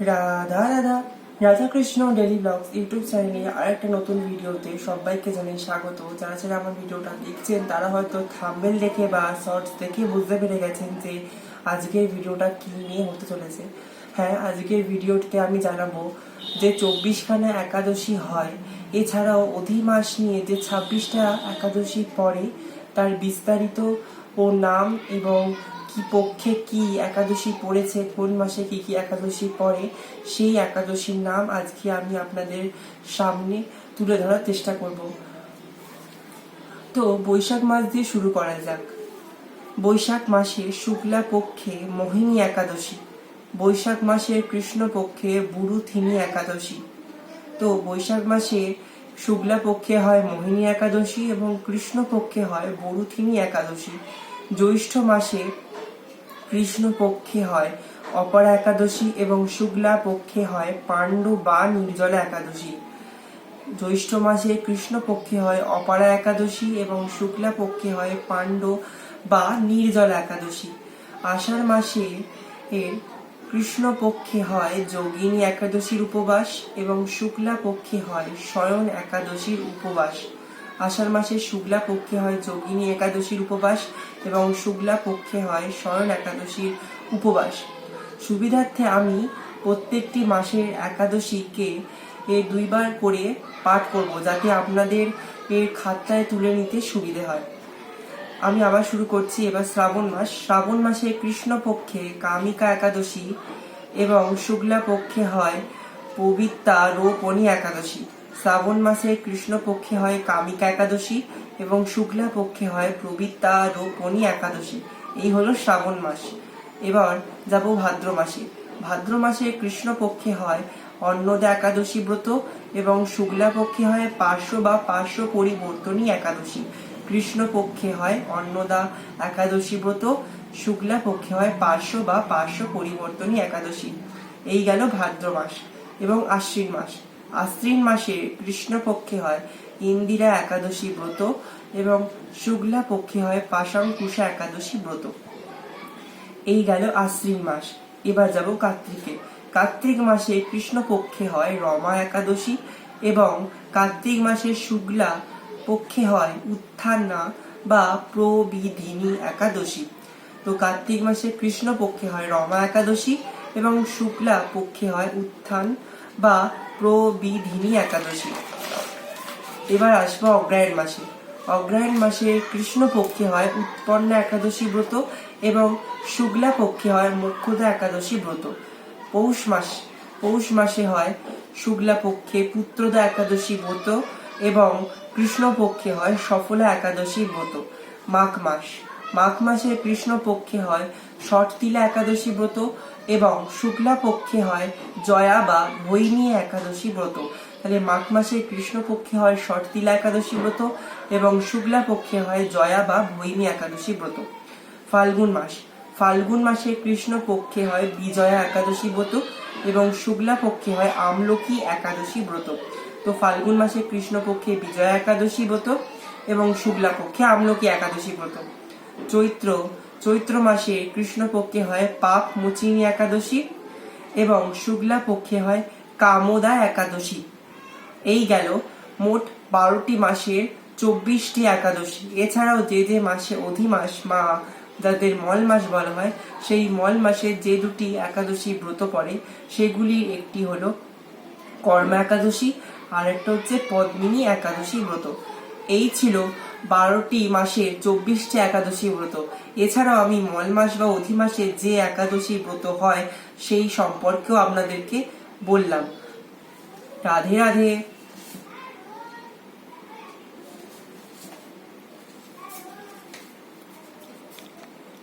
Radha Radha Radhakrishna daily blogs YouTube চ্যানেলে আরেকটা নতুন ভিডিওতে সবাইকে জানাই স্বাগত। যারা যারা আমার ভিডিওটা দেখছেন তারা হয়তো থাম্বনেল দেখে বা শর্টস দেখে বুঝতে পেরে গেছেন যে আজকের ভিডিওটা কি নিয়ে হতে চলেছে। হ্যাঁ, আজকের ভিডিওটিতে আমি জানাবো যে 24খানা একাদশী হয়, এছাড়াও অধিমাস নিয়ে যে 26টা একাদশী পড়ে তার বিস্তারিত ও নাম এবং কি পক্ষে কি একাদশী পড়েছে, কোন মাসে কি কি একাদশী পড়ে, সেই একাদশীর নাম আজকে আমি আপনাদের সামনে তুলে ধরার চেষ্টা করব। তো বৈশাখ মাস দিয়ে শুরু করা যাক। বৈশাখ মাসে শুক্লা পক্ষে মোহিনী একাদশী, বৈশাখ মাসের কৃষ্ণ পক্ষে বুরুথিনী একাদশী। তো বৈশাখ মাসে শুক্লা পক্ষে হয় মোহিনী একাদশী এবং কৃষ্ণ পক্ষে হয় বুরুথিনী একাদশী। জ্যৈষ্ঠ মাসে কৃষ্ণ পক্ষে হয় অপরা একাদশী এবং শুক্লা পক্ষে হয় পাণ্ডু বা নির্জলা একাদশী। জ্যৈষ্ঠ মাসে কৃষ্ণ পক্ষে হয় অপরা একাদশী এবং শুক্লা পক্ষে হয় পাণ্ডু বা নির্জলা একাদশী। আষাঢ় মাসে এর কৃষ্ণ পক্ষে হয় যোগিনী একাদশীর উপবাস এবং শুক্লা পক্ষে হয় শয়ন একাদশীর উপবাস। আষাঢ় মাসে শুক্লা পক্ষে হয় যোগিনী একাদশীর উপবাস এবং শুক্লা পক্ষে হয় শয়ন একাদশীর উপবাস। সুবিধার্থে আমি প্রত্যেকটি মাসের একাদশীকে দুইবার করে পাঠ করব, যাতে আপনাদের এর খাতায় তুলে নিতে সুবিধে হয়। আমি আবার শুরু করছি। এবার শ্রাবণ মাস। শ্রাবণ মাসে কৃষ্ণ পক্ষে কামিকা একাদশী এবং শুক্লা পক্ষে হয় পবিত্রা রোপণী একাদশী। শ্রাবণ মাসে কৃষ্ণ পক্ষে হয় কামিকা একাদশী এবং শুক্লা পক্ষে হয় পবিত্রা রোপণী একাদশী। এই হলো শ্রাবণ মাস। এবার যাব ভাদ্র মাসে। ভাদ্র মাসে কৃষ্ণ পক্ষে হয় অন্নদা একাদশী ব্রত এবং শুক্লা পক্ষে হয় পার্শ্ব বা পার্শ্ব পরিবর্তনী একাদশী। কৃষ্ণ পক্ষে হয় অন্নদা একাদশী ব্রত, শুক্লা পক্ষে হয় পার্শ্ব বা পার্শ্ব পরিবর্তনী একাদশী। এই গেল ভাদ্র মাস। এবং আশ্বিন মাস। আশ্বিন মাসে কৃষ্ণ পক্ষে হয় ইন্দিরা একাদশী ব্রত এবং শুক্লা পক্ষে হয় পাশাঙ্কুশা একাদশী ব্রত। এই গেল আশ্বিন মাস। এবার যাব কার্তিকে। কার্তিক মাসে কৃষ্ণ পক্ষে হয় রমা একাদশী এবং কার্তিক মাসের শুক্লা পক্ষে হয় উত্থানা বা প্রবিধিনী একাদশী। তো কার্তিক মাসে কৃষ্ণ পক্ষে হয় রমা একাদশী এবং শুক্লা পক্ষে হয় উত্থান বা প্রবিধিনী একাদশী। এবার আসবো অগ্রহায়ণ মাসে। অগ্রহায়ণ মাসে কৃষ্ণ পক্ষে হয় উৎপন্না একাদশী ব্রত এবং শুক্লা পক্ষে হয় মোক্ষদা একাদশী ব্রত। পৌষ মাস। পৌষ মাসে হয় শুক্লা পক্ষে পুত্রদা একাদশী ব্রত এবং কৃষ্ণ পক্ষে হয় সফলা একাদশী ব্রত। মাঘ মাস। মাঘ মাসে কৃষ্ণ পক্ষে হয় ষটতিলা একাদশী ব্রত এবং শুক্লা পক্ষে হয় জয়া বা ভৈনী একাদশী ব্রত। তাহলে মাঘ মাসে কৃষ্ণ পক্ষে হয় ষটতিলা একাদশী ব্রত এবং শুক্লা পক্ষে হয় জয়া বা ভৈনী একাদশী ব্রত। ফাল্গুন মাস। ফাল্গুন মাসে কৃষ্ণ পক্ষে হয় বিজয়া একাদশী ব্রত এবং শুক্লা পক্ষে হয় আমলকি একাদশী ব্রত। তো ফাল্গুন মাসে কৃষ্ণ পক্ষে বিজয়া একাদশী ব্রত এবং শুক্লা পক্ষে আমলকি একাদশী ব্রত। চৈত্র। চৈত্র মাসে কৃষ্ণ পক্ষে হয় পাপ মোচিনী একাদশী এবং শুক্লা পক্ষে হয় কামদা একাদশী। এই গেল মোট 12টি মাসের 24টি একাদশী। এছাড়াও যে যে মাসে অধিমাস মা যাদের মল মাস বলা হয়, সেই মল মাসে যে দুটি একাদশী ব্রত পড়ে সেগুলির একটি হলো কর্মা একাদশী আর একটা হচ্ছে পদ্মিনী একাদশী ব্রত। এই ছিল 12টি মাসের 24টি একাদশী ব্রত। এছাড়াও আমি মল মাস বা অধিমাসে যে একাদশী ব্রত হয় সেই সম্পর্কেও আপনাদেরকে বললাম। রাধে রাধে।